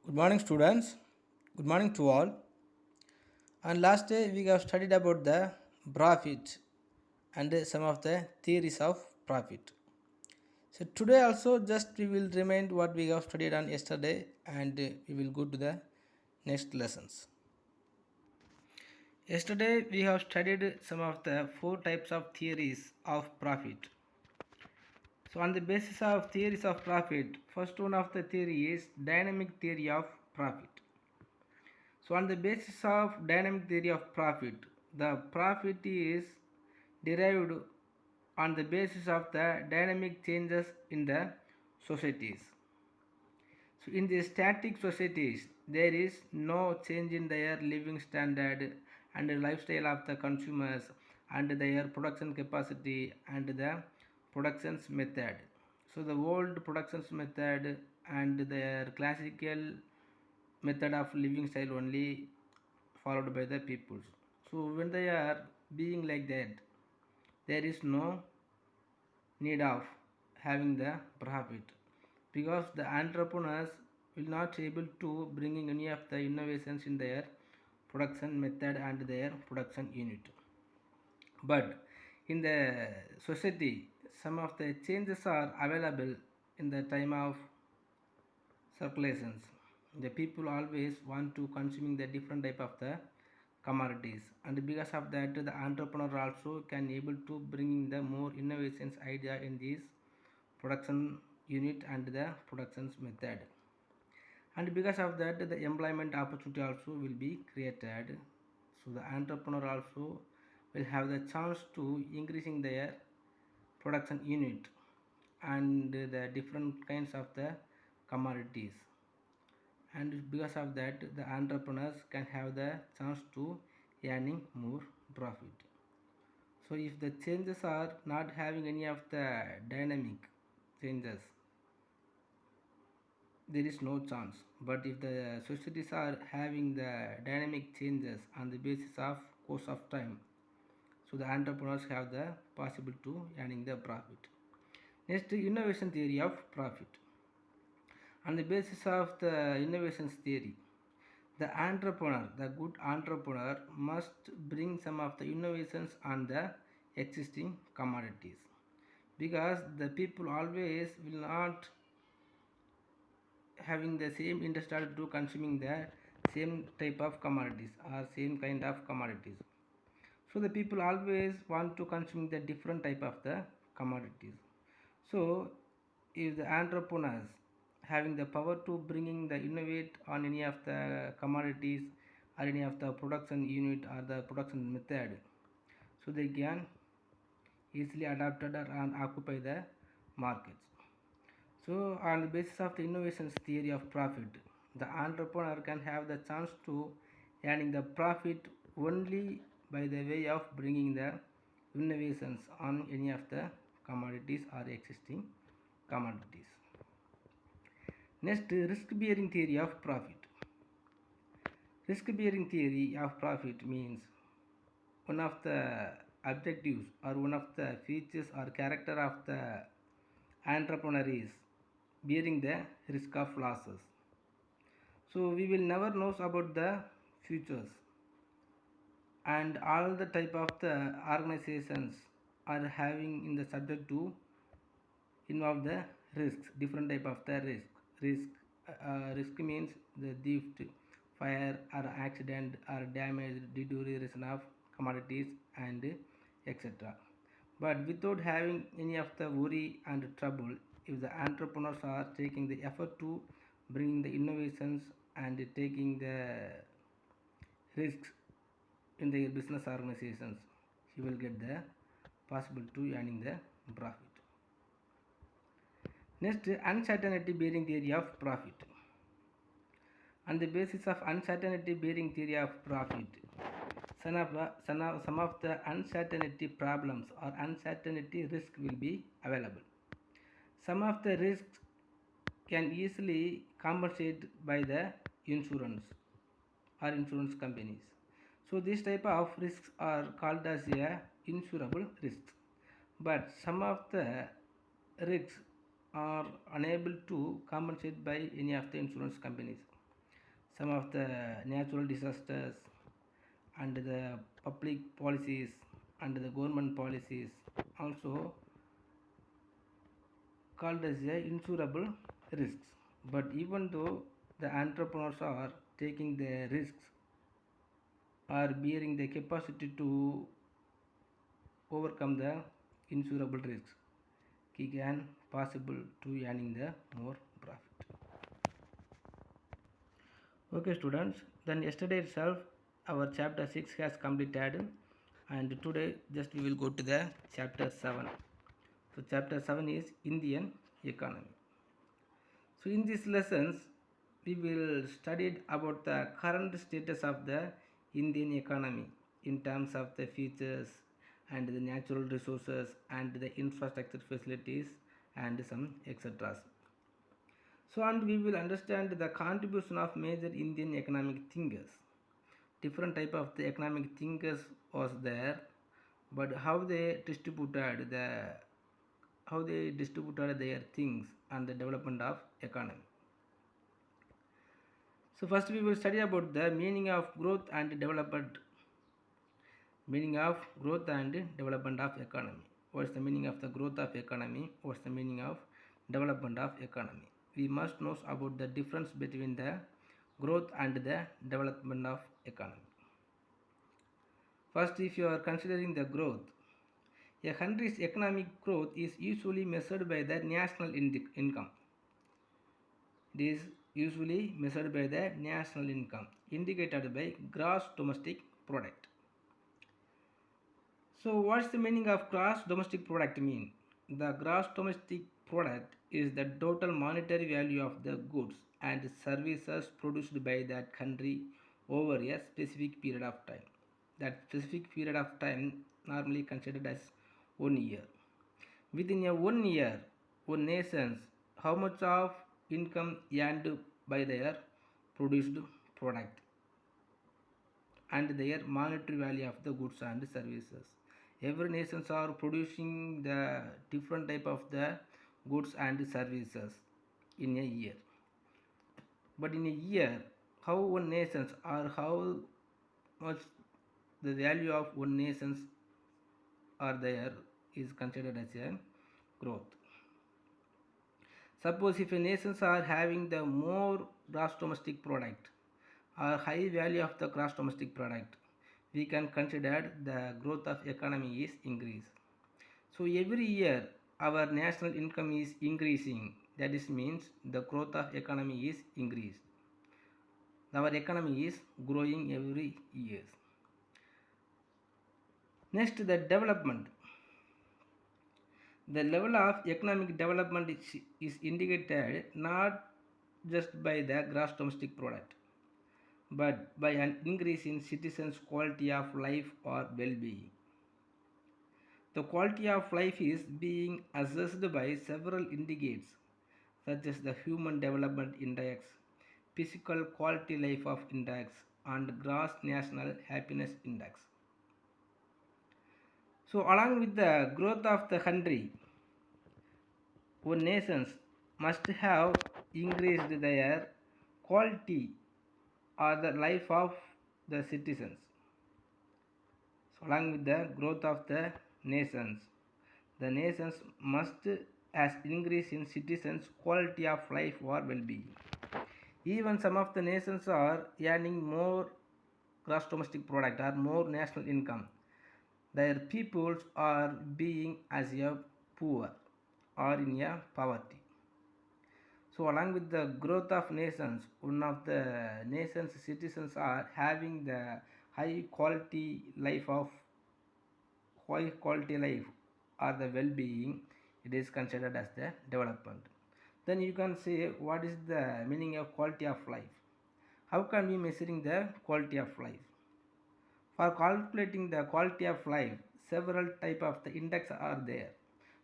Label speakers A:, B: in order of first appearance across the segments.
A: Good morning, students. Good morning to all. And last day we have studied about the profit and some of the theories of profit. So today also just we will remind what we have studied on yesterday and we will go to the next lessons. Yesterday we have studied some of the four types of theories of profit. So on the basis of theories of profit, first one of the theory is dynamic theory of profit. So on the basis of dynamic theory of profit, the profit is derived on the basis of the dynamic changes in the societies. So in the static societies, there is no change in their living standard and the lifestyle of the consumers and their production capacity and the productions method. So the old productions method and their classical method of living style only followed by the peoples. So when they are being like that, there is no need of having the profit because the entrepreneurs will not able to bringing any of the innovations in their production method and their production unit. But in the society, some of the changes are available in the time of circulations. The people always want to consuming the different type of the commodities, and because of that the entrepreneur also can able to bring the more innovations idea in this production unit and the productions method, and because of that the employment opportunity also will be created. So the entrepreneur also will have the chance to increasing their production unit and the different kinds of the commodities, and because of that the entrepreneurs can have the chance to earning more profit. So if the changes are not having any of the dynamic changes, there is no chance. But if the societies are having the dynamic changes on the basis of course of time, so the entrepreneurs have the possible to earning the profit. Next, innovation theory of profit. On the basis of the innovations theory, the entrepreneur, the good entrepreneur must bring some of the innovations on the existing commodities, because the people always will not having the same interest to consuming the same type of commodities or same kind of commodities. So the people always want to consume the different type of the commodities. So if the entrepreneurs having the power to bringing the innovate on any of the commodities or any of the production unit or the production method, so they can easily adapted or and occupy the markets. So on the basis of the innovations theory of profit, the entrepreneur can have the chance to earning the profit only by the way of bringing the innovations on any of the commodities or existing commodities. Next, risk bearing theory of profit. Risk bearing theory of profit means one of the objectives or one of the features or character of the entrepreneur is bearing the risk of losses. So we will never know about the futures, and all the type of the organizations are having in the subject to involve the risks, different type of the risk means the theft, fire or accident or damage due to reason of commodities and etc. But without having any of the worry and trouble, if the entrepreneurs are taking the effort to bring the innovations and taking the risks in the business organizations, he will get the possible to earning the profit. Next, uncertainty bearing theory of profit. On the basis of uncertainty bearing theory of profit, some of the uncertainty problems or uncertainty risk will be available. Some of the risks can easily compensate by the insurance or insurance companies. So this type of risks are called as a insurable risks. But some of the risks are unable to compensate by any of the insurance companies. some of the natural disasters and the public policies and the government policies also called as a insurable risks. But even though the entrepreneurs are taking the risks, are bearing the capacity to overcome the insurable risks, he can possible to earning the more profit. Okay students, then yesterday itself our chapter 6 has completed, and today just we will go to the chapter 7. So chapter 7 is Indian economy. So in these lessons we will study about the current status of the Indian economy in terms of the features and the natural resources and the infrastructure facilities and some etc. So and we will understand the contribution of major Indian economic thinkers. Different type of the economic thinkers was there, but how they distributed their things and the development of economy. So first we will study about the meaning of growth and development. Meaning of growth and development of economy. What is the meaning of the growth of economy? What is the meaning of development of economy? We must know about the difference between the growth and the development of economy. First, if you are considering the growth, a country's economic growth is usually measured by the national income. It is usually measured by the national income indicated by gross domestic product. So what's the meaning of gross domestic product mean? The gross domestic product is the total monetary value of the goods and services produced by that country over a specific period of time. That specific period of time normally considered as 1 year. Within a 1 year, one nations how much of income earned by their produced product and their monetary value of the goods and services. Every nations are producing the different type of the goods and services in a year. But in a year, how one nations or how much the value of one nations are there is considered as a growth. Suppose if a nations are having the more gross domestic product or high value of the gross domestic product, we can consider the growth of economy is increase. So every year our national income is increasing. That is means the growth of economy is increased. Our economy is growing every year. Next, the development. The level of economic development is indicated not just by the gross domestic product, but by an increase in citizens' quality of life or well-being. The quality of life is being assessed by several indicators such as the Human Development Index, Physical Quality Life of Index, and Gross National Happiness Index. So along with the growth of the country, one nations must have increased their quality or the life of the citizens. So along with the growth of the nations must has increase in citizens quality of life or well-being. Even some of the nations are earning more gross domestic product or more national income. Their peoples are being as a poor or in a poverty. So along with the growth of nations, one of the nation's citizens are having the high quality life or the well-being. It is considered as the development. Then you can say what is the meaning of quality of life. How can we measuring the quality of life? For calculating the quality of life, several type of the index are there.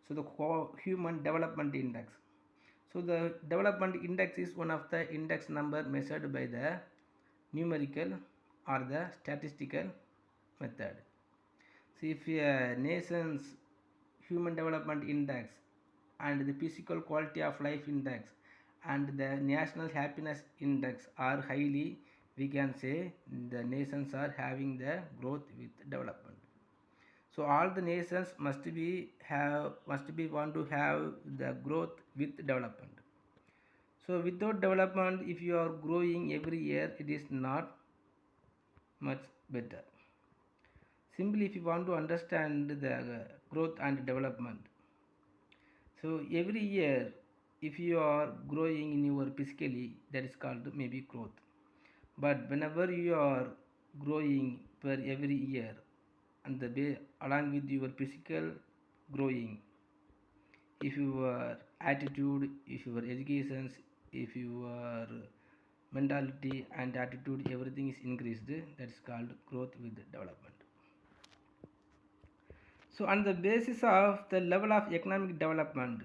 A: So the human development index. So the development index is one of the index number measured by the numerical or the statistical method. So if a nation's human development index and the physical quality of life index and the national happiness index are highly, we can say the nations are having the growth with development. So all the nations must be want to have the growth with development. So without development, if you are growing every year, it is not much better. Simply, if you want to understand the growth and development, so every year, if you are growing in your physically, that is called maybe growth. But whenever you are growing per every year, and the way along with your physical growing, if your attitude, if your education, if your mentality and attitude, everything is increased, that is called growth with development. So on the basis of the level of economic development,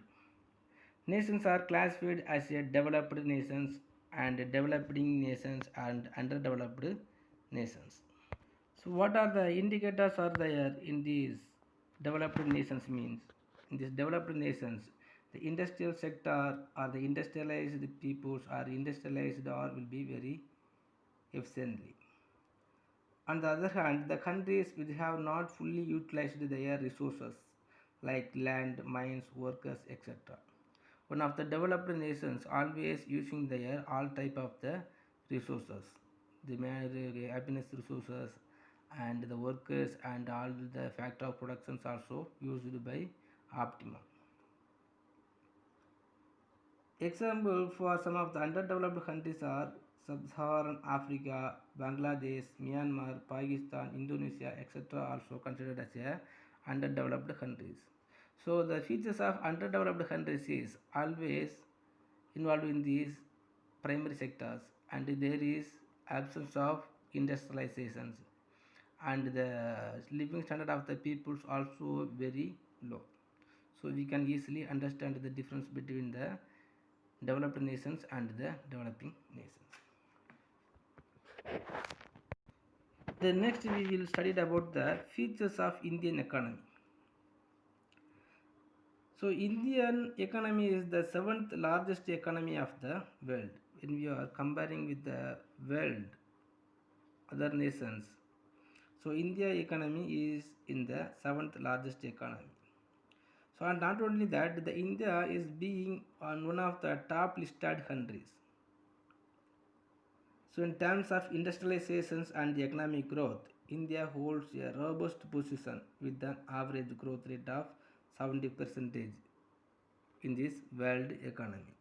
A: nations are classified as a developed nations and developing nations and underdeveloped nations. So what are the indicators are there in these developed nations means? In these developed nations, the industrial sector or the industrialized peoples are industrialized or will be very efficiently. On the other hand, the countries which have not fully utilized their resources like land, mines, workers, etc. One of the developed nations always using their all type of the resources, the happiness resources and the workers and all the factor of productions also used by optimum. Example for some of the underdeveloped countries are Sub-Saharan Africa, Bangladesh, Myanmar, Pakistan, Indonesia, etc. also considered as a underdeveloped countries. So the features of underdeveloped countries is always involved in these primary sectors and there is absence of industrializations and the living standard of the peoples also very low. So we can easily understand the difference between the developed nations and the developing nations. The next we will study about the features of Indian economy. So Indian economy is the seventh largest economy of the world. When we are comparing with the world other nations, so India economy is in the seventh largest economy. So and not only that, the India is being on one of the top listed countries. So in terms of industrializations and economic growth, India holds a robust position with an average growth rate of 70% in this world economy.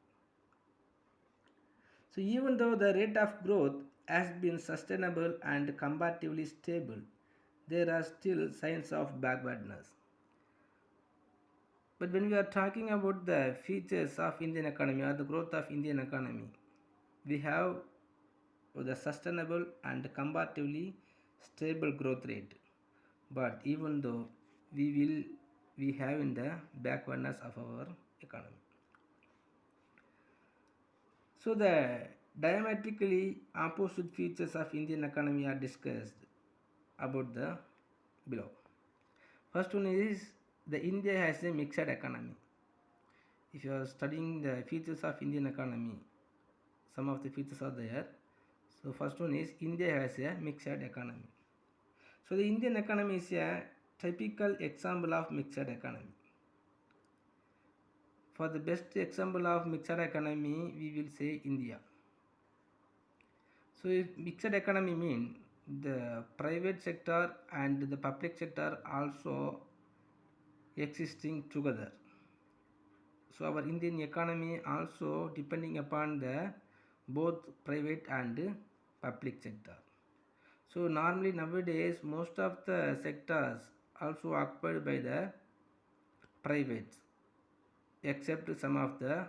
A: So even though the rate of growth has been sustainable and comparatively stable, there are still signs of backwardness. But when we are talking about the features of Indian economy or the growth of Indian economy, we have the sustainable and comparatively stable growth rate. But even though we have in the backwardness of our economy. So the diametrically opposite features of Indian economy are discussed about the below. First one is the India has a mixed economy. If you are studying the features of Indian economy, some of the features are there. So first one is India has a mixed economy. So the Indian economy is a typical example of mixed economy. For the best example of mixed economy, we will say India. So if mixed economy mean the private sector and the public sector also existing together. So our Indian economy also depending upon the both private and public sector. So normally nowadays most of the sectors also occupied by the privates except some of the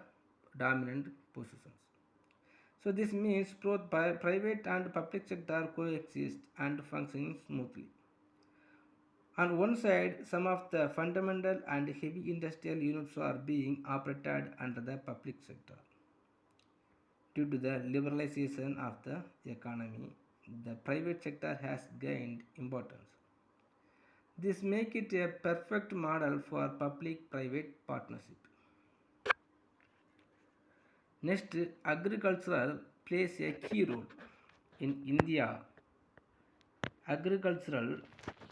A: dominant positions. So this means both private and public sector coexist and function smoothly. On one side, some of the fundamental and heavy industrial units are being operated under the public sector. Due to the liberalization of the economy, the private sector has gained importance. This makes it a perfect model for public-private partnership. Next, agricultural plays a key role in India. Agricultural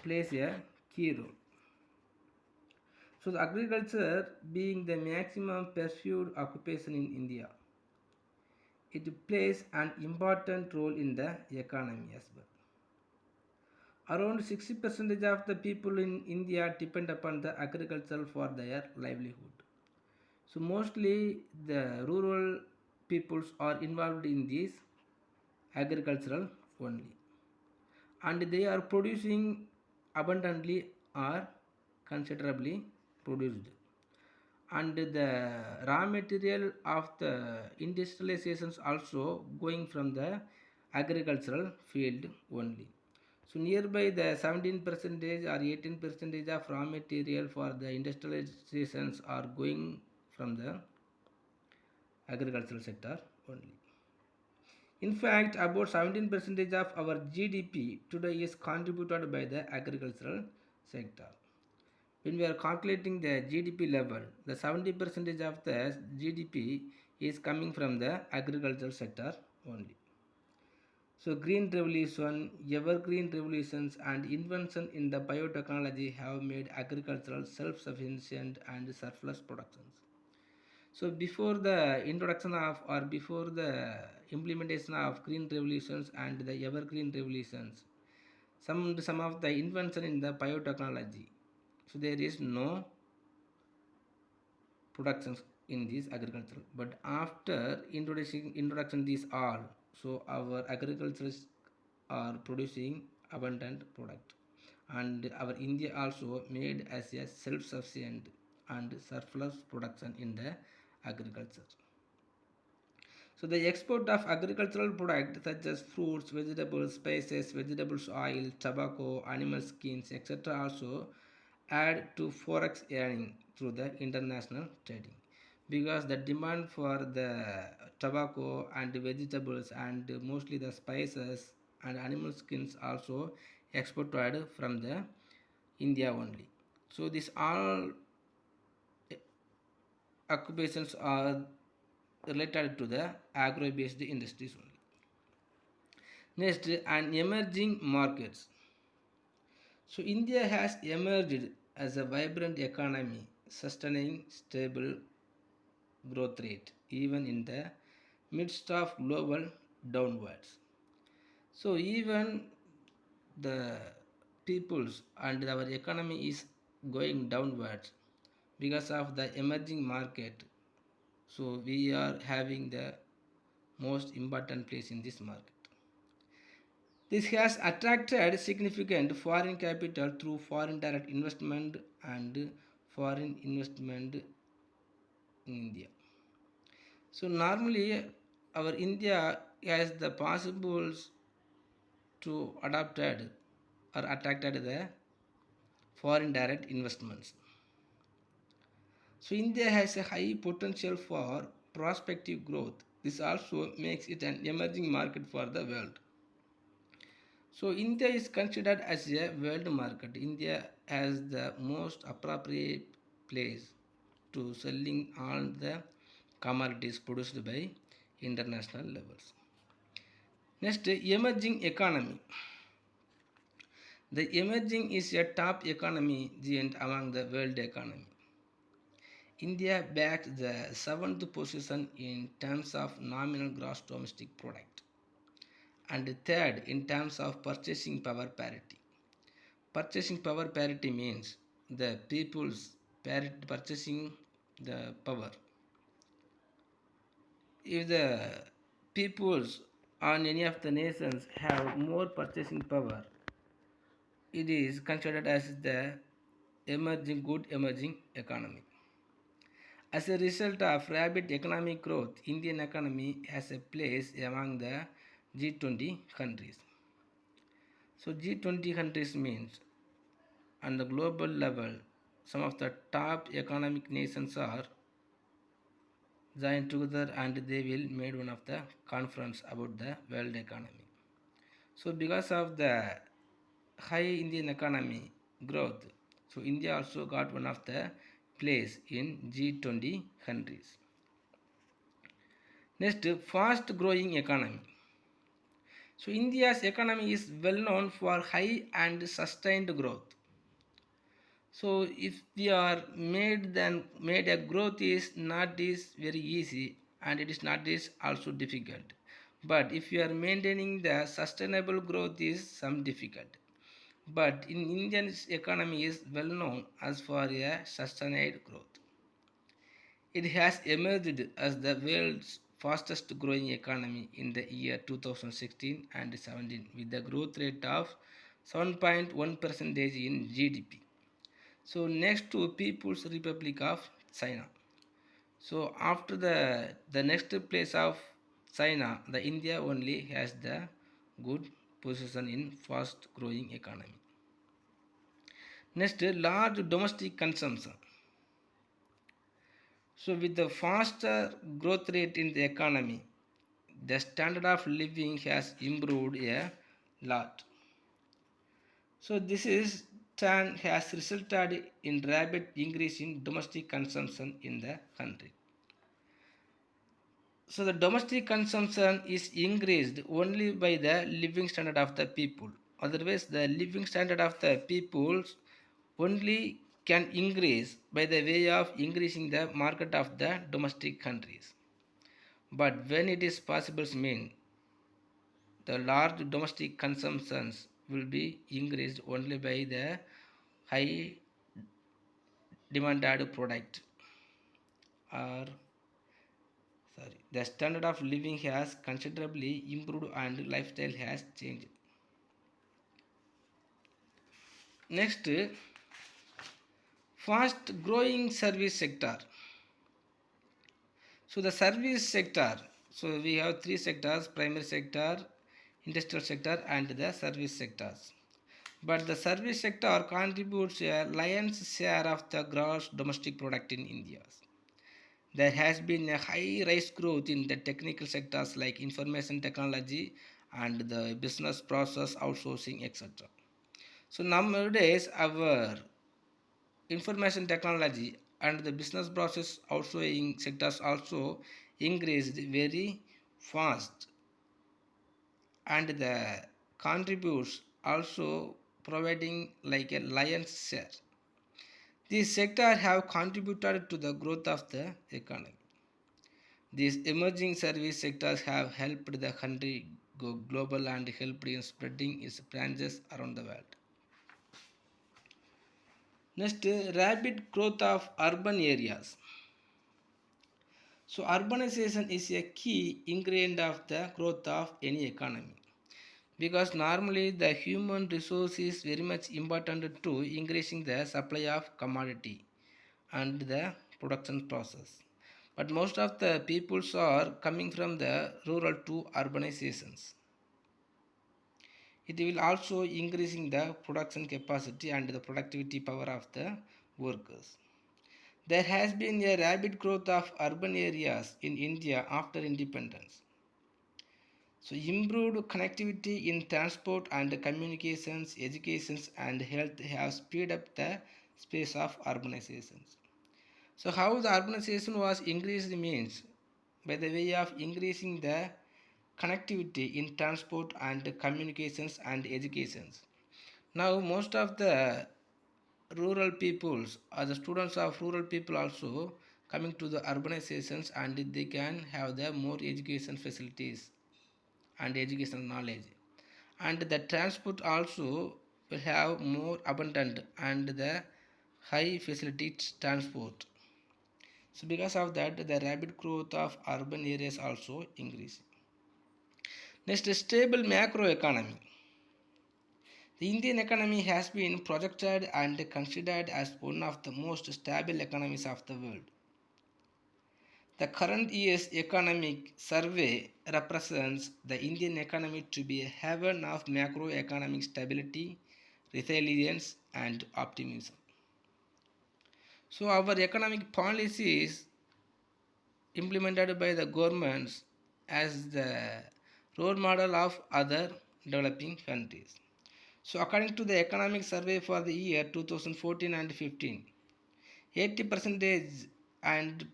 A: plays a key role. So, the agriculture being the maximum pursued occupation in India, it plays an important role in the economy as well. Around 60% of the people in India depend upon the agriculture for their livelihood. So mostly the rural peoples are involved in this agricultural only, and they are producing abundantly or considerably produced, and the raw material of the industrializations also going from the agricultural field only. So nearby the 17 percentage or 18 percentage of raw material for the industrializations are going from the agricultural sector only. In fact, about 17 percentage of our GDP today is contributed by the agricultural sector. When we are calculating the GDP level, the 70 percentage of the GDP is coming from the agricultural sector only. So green revolution, evergreen revolutions and invention in the biotechnology have made agricultural self-sufficient and surplus productions. So before the introduction of or before the implementation of green revolutions and the evergreen revolutions, some of the invention in the biotechnology. So there is no productions in this agriculture. But after introduction these all, so our agriculturists are producing abundant product, and our India also made as a self-sufficient and surplus production in the agriculture. So the export of agricultural products such as fruits, vegetables, spices, vegetables oil, tobacco, animal skins, etc. also add to forex earning through the international trading, because the demand for the tobacco and vegetables and mostly the spices and animal skins also exported from the India only. So these all occupations are related to the agro-based industries only. Next, an emerging markets. So India has emerged as a vibrant economy, sustaining stable growth rate even in the midst of global downwards. So even the peoples and our economy is going downwards because of the emerging market. So we are having the most important place in this market. This has attracted significant foreign capital through foreign direct investment and foreign investment in India. So normally our India has the possibles to adopted or attracted the foreign direct investments. So India has a high potential for prospective growth. This also makes it an emerging market for the world. So India is considered as a world market. India has the most appropriate place to selling all the commodities produced by international levels. Next, emerging economy. The emerging is a top economy giant among the world economy. India backs the seventh position in terms of nominal gross domestic product and third in terms of purchasing power parity. Purchasing power parity means the people's purchasing the power. If the peoples on any of the nations have more purchasing power, it is considered as the good emerging economy. As a result of rapid economic growth, Indian economy has a place among the G20 countries. So G20 countries means on the global level, some of the top economic nations are joined together and they will made one of the conference about the world economy. So because of the high Indian economy growth, so India also got one of the place in G20 countries. Next, fast growing economy. So India's economy is well known for high and sustained growth. So if we are made, then made a growth is not is very easy, and it is not is also difficult. But if you are maintaining the sustainable growth is some difficult. But in Indian economy is well known as for a sustained growth. It has emerged as the world's fastest growing economy in the year 2016 and 17 with a growth rate of 7.1% in GDP. So next to People's Republic of China. So after the next place of China, the India only has the good position in fast growing economy. Next, large domestic consumption. So with the faster growth rate in the economy, the standard of living has improved a lot. So this is turn has resulted in rapid increase in domestic consumption in the country. So the domestic consumption is increased only by the living standard of the people. Otherwise, the living standard of the people only can increase by the way of increasing the market of the domestic countries. But when it is possible, mean the large domestic consumptions will be increased only by the high demanded product, or sorry, the standard of living has considerably improved and lifestyle has changed. Next, fast growing service sector. So the service sector, so we have three sectors: primary sector, industrial sector and the service sectors. But the service sector contributes a lion's share of the gross domestic product in India. There has been a high rise growth in the technical sectors like information technology and the business process outsourcing, etc. So nowadays our information technology and the business process outsourcing sectors also increased very fast, and the contributes also providing like a lion's share. These sectors have contributed to the growth of the economy. These emerging service sectors have helped the country go global and helped in spreading its branches around the world. Next, rapid growth of urban areas. So urbanization is a key ingredient of the growth of any economy, because normally the human resource is very much important to increasing the supply of commodity and the production process. But most of the peoples are coming from the rural to urbanizations. It will also increasing the production capacity and the productivity power of the workers. There has been a rapid growth of urban areas in India after independence. So improved connectivity in transport and communications, educations and health have speed up the space of urbanizations. So how the urbanization was increased means by the way of increasing the connectivity in transport and communications and educations. Now most of the rural peoples or the students of rural people also coming to the urbanizations, and they can have the more education facilities and educational knowledge, and the transport also will have more abundant and the high facility transport. So because of that the rapid growth of urban areas also increase. Next, stable macro economy. The Indian economy has been projected and considered as one of the most stable economies of the world. The current year's economic survey represents the Indian economy to be a haven of macroeconomic stability, resilience, and optimism. So, our economic policies implemented by the governments as the role model of other developing countries. So, according to the economic survey for the year 2014 and 15, 80% and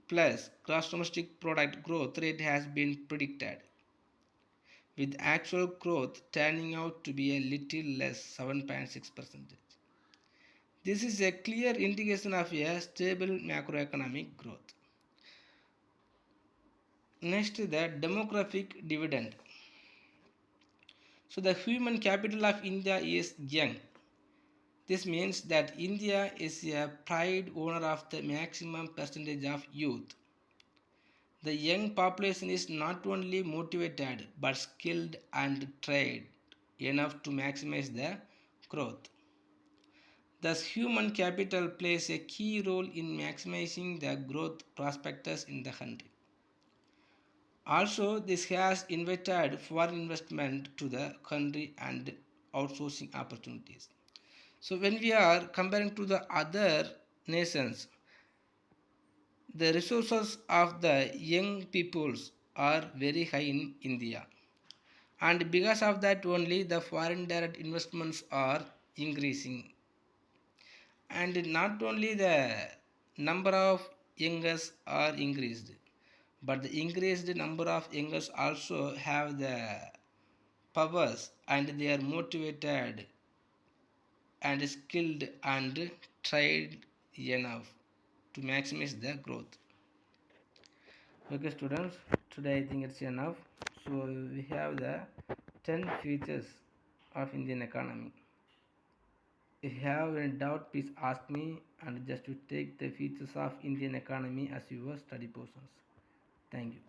A: plus gross domestic product growth rate has been predicted, with actual growth turning out to be a little less 7.6%. This is a clear indication of a stable macroeconomic growth. Next, the demographic dividend. So, the human capital of India is young. This means that India is a proud owner of the maximum percentage of youth. The young population is not only motivated but skilled and trained enough to maximize the growth. Thus, human capital plays a key role in maximizing the growth prospects in the country. Also, this has invited foreign investment to the country and outsourcing opportunities. So, when we are comparing to the other nations, the resources of the young peoples are very high in India, and because of that only the foreign direct investments are increasing, and not only the number of youngers are increased, but the increased number of youngers also have the powers and they are motivated and skilled and trained enough to maximize the growth. Okay students, today I think it's enough. So we have the 10 features of Indian economy. If you have any doubt, please ask me and just to take the features of Indian economy as your study portions. Thank you.